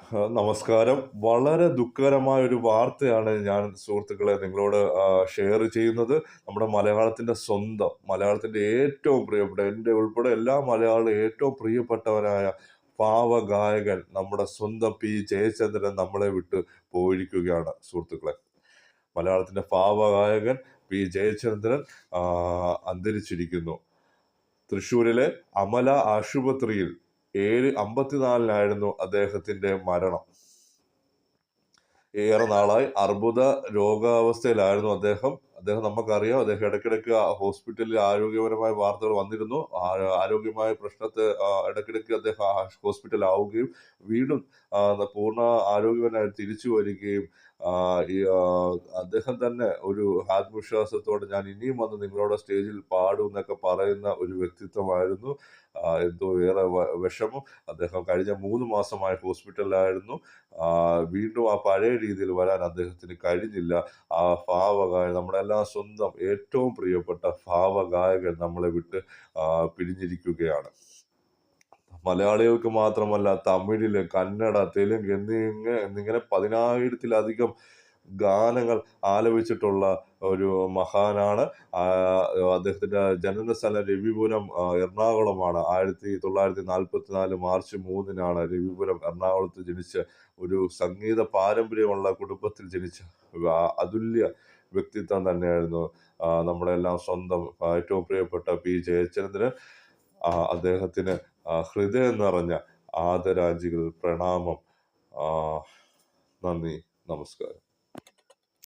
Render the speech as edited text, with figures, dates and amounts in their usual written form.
നമസ്കാരം. വളരെ ദുഃഖകരമായ ഒരു വാർത്തയാണ് ഞാൻ സുഹൃത്തുക്കളെ നിങ്ങളോട് ഷെയർ ചെയ്യുന്നത്. നമ്മുടെ മലയാളത്തിന്റെ ഏറ്റവും പ്രിയപ്പെട്ട എൻ്റെ ഉൾപ്പെടെ എല്ലാ മലയാളികളും ഏറ്റവും പ്രിയപ്പെട്ടവനായ പാവഗായകൻ നമ്മുടെ സ്വന്തം പി. ജയചന്ദ്രൻ നമ്മളെ വിട്ട് പോയിരിക്കുകയാണ് സുഹൃത്തുക്കളെ. മലയാളത്തിന്റെ പാവഗായകൻ പി. ജയചന്ദ്രൻ അന്തരിച്ചിരിക്കുന്നു. തൃശ്ശൂരിലെ അമല ആശുപത്രിയിൽ 7:54 അദ്ദേഹത്തിന്റെ മരണം. ഏറെ നാളായി അർബുദ രോഗാവസ്ഥയിലായിരുന്നു അദ്ദേഹം. നമുക്കറിയാം, അദ്ദേഹം ഇടയ്ക്കിടയ്ക്ക് ഹോസ്പിറ്റലിൽ ആരോഗ്യപരമായ വാർത്തകൾ വന്നിരുന്നു. ആരോഗ്യമായ പ്രശ്നത്തെ ഇടയ്ക്കിടയ്ക്ക് അദ്ദേഹം ഹോസ്പിറ്റലാവുകയും വീണ്ടും പൂർണ്ണ ആരോഗ്യവാനായി തിരിച്ചു വരികയും അദ്ദേഹം തന്നെ ഒരു ആത്മവിശ്വാസത്തോടെ ഞാൻ ഇനിയും വന്ന് നിങ്ങളോട് സ്റ്റേജിൽ പാടും എന്നൊക്കെ പറയുന്ന ഒരു വ്യക്തിത്വമായിരുന്നു. എന്തോ ഏറെ വിഷമം. അദ്ദേഹം കഴിഞ്ഞ 3 മാസമായി ഹോസ്പിറ്റലിലായിരുന്നു. വീണ്ടും ആ പഴയ രീതിയിൽ വരാൻ അദ്ദേഹത്തിന് കഴിഞ്ഞില്ല. ആ ഭാവഗായകൻ, നമ്മുടെ എല്ലാം സ്വന്തം ഏറ്റവും പ്രിയപ്പെട്ട ഭാവഗായകൻ നമ്മളെ വിട്ട് പിരിഞ്ഞിരിക്കുകയാണ്. മലയാളികൾക്ക് മാത്രമല്ല, തമിഴില്, കന്നഡ, തെലുങ്ക് എന്നിങ്ങനെ 10,000-ത്തിലധികം ഗാനങ്ങൾ ആലപിച്ചിട്ടുള്ള ഒരു മഹാനാണ്. അദ്ദേഹത്തിന്റെ ജനനസ്ഥലം രവിപുരം എറണാകുളമാണ്. 1944 മാർച്ച് 3-നാണ് രവിപുരം എറണാകുളത്ത് ജനിച്ച ഒരു സംഗീത പാരമ്പര്യമുള്ള കുടുംബത്തിൽ ജനിച്ച അതുല്യ വ്യക്തിത്വം തന്നെയായിരുന്നു നമ്മുടെ എല്ലാം സ്വന്തം ഏറ്റവും പ്രിയപ്പെട്ട പി. ജയചന്ദ്രൻ. അദ്ദേഹത്തിന് ഹൃദയം നിറഞ്ഞ ആദരാഞ്ജലികൾ, പ്രണാമം. നന്ദി, നമസ്കാരം.